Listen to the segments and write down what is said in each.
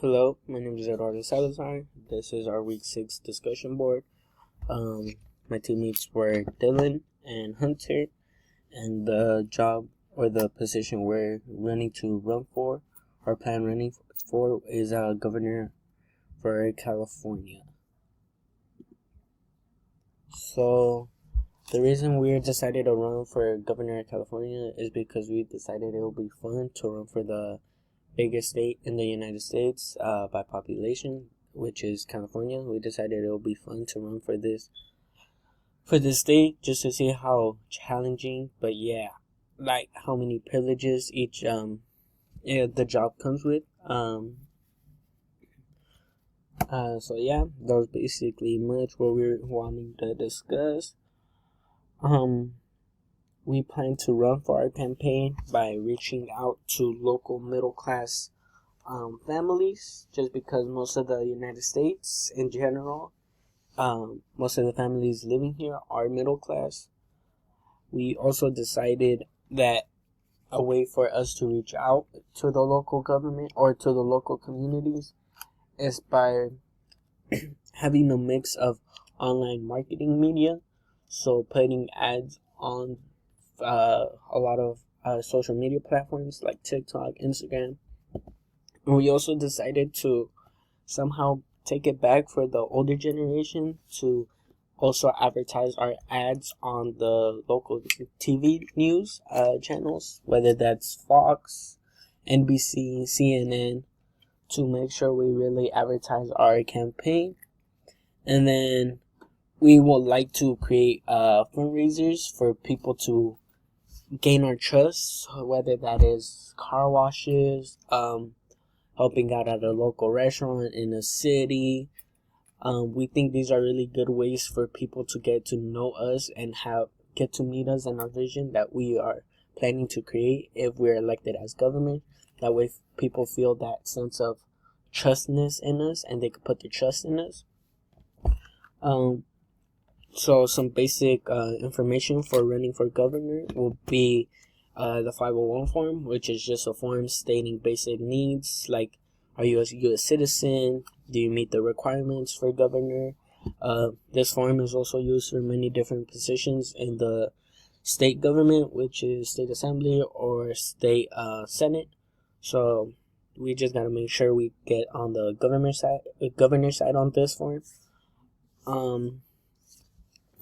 Hello, my name is Eduardo Salazar. This is our week 6 discussion board. My teammates were Dylan and Hunter, and the job or the position we're running to run for, our plan running for, is governor for California. So, the reason we decided to run for governor of California is because we decided it would be fun to run for the biggest state in the United States by population, which is California. We decided it would be fun to run for this state just to see how challenging, but like how many privileges each the job comes with. That was basically much what we were wanting to discuss. We plan to run for our campaign by reaching out to local middle class families, just because most of the United States in general, most of the families living here are middle class. We also decided that a way for us to reach out to the local government or to the local communities is by having a mix of online marketing media, so putting ads on a lot of social media platforms like TikTok, Instagram. And we also decided to somehow take it back for the older generation to also advertise our ads on the local TV news channels, whether that's Fox, NBC, CNN, to make sure we really advertise our campaign. And then we would like to create fundraisers for people to gain our trust, whether that is car washes, helping out at a local restaurant in a city. We think these are really good ways for people to get to know us and get to meet us and our vision that we are planning to create if we're elected as government. That way people feel that sense of trustness in us and they can put their trust in us. So some basic information for running for governor will be the 501 form, which is just a form stating basic needs like, are you a U.S. citizen? Do you meet the requirements for governor? This form is also used for many different positions in the state government, which is state assembly or state senate. So we just gotta make sure we get on the governor side on this form.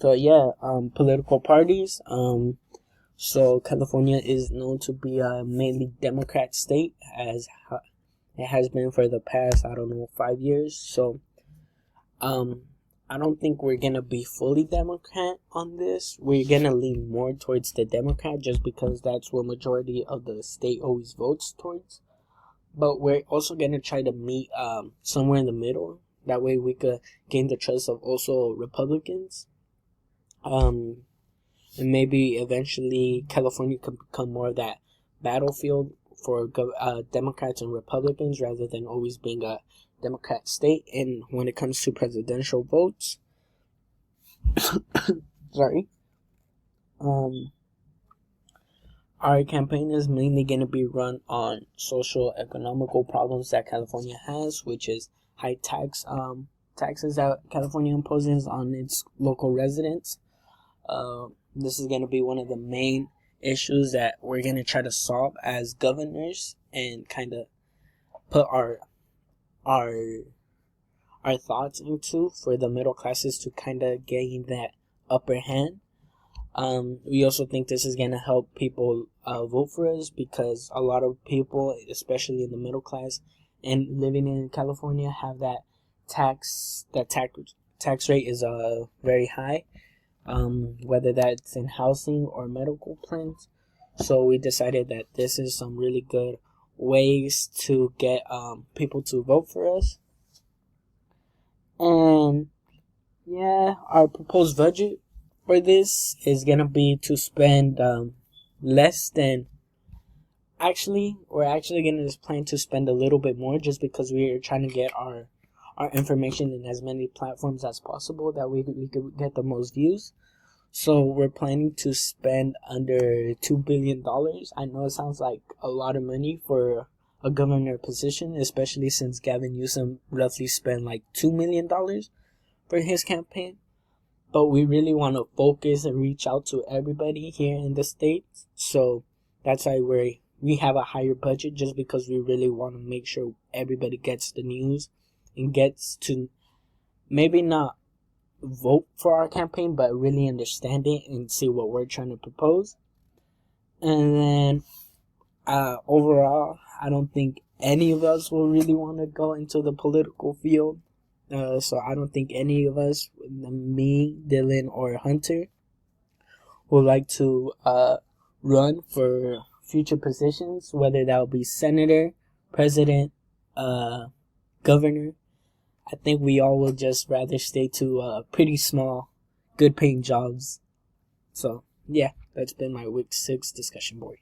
Political parties. So California is known to be a mainly Democrat state, as it has been for the past, 5 years. So, I don't think we're gonna be fully Democrat on this. We're gonna lean more towards the Democrat just because that's what majority of the state always votes towards. But we're also gonna try to meet somewhere in the middle. That way we could gain the trust of also Republicans. And maybe eventually California could become more of that battlefield for Democrats and Republicans rather than always being a Democrat state. And when it comes to presidential votes, our campaign is mainly going to be run on social economical problems that California has, which is high taxes that California imposes on its local residents. This is going to be one of the main issues that we're going to try to solve as governors and kind of put our thoughts into for the middle classes to kind of gain that upper hand. We also think this is going to help people vote for us because a lot of people, especially in the middle class and living in California, have that tax rate is very high. Whether that's in housing or medical plans. So we decided that this is some really good ways to get people to vote for us. And our proposed budget for this is gonna be to spend less than. We're actually gonna just plan to spend a little bit more just because we're trying to get our information in as many platforms as possible that we could get the most views. So we're planning to spend under $2 billion. I know it sounds like a lot of money for a governor position, especially since Gavin Newsom roughly spent like $2 million for his campaign. But we really want to focus and reach out to everybody here in the States. So that's why we have a higher budget, just because we really want to make sure everybody gets the news and gets to maybe not vote for our campaign, but really understand it and see what we're trying to propose. And then overall, I don't think any of us will really want to go into the political field. So I don't think any of us, me, Dylan, or Hunter, would like to run for future positions, whether that will be senator, president, governor. I think we all will just rather stay to pretty small, good paying jobs. So yeah, that's been my week 6 discussion board.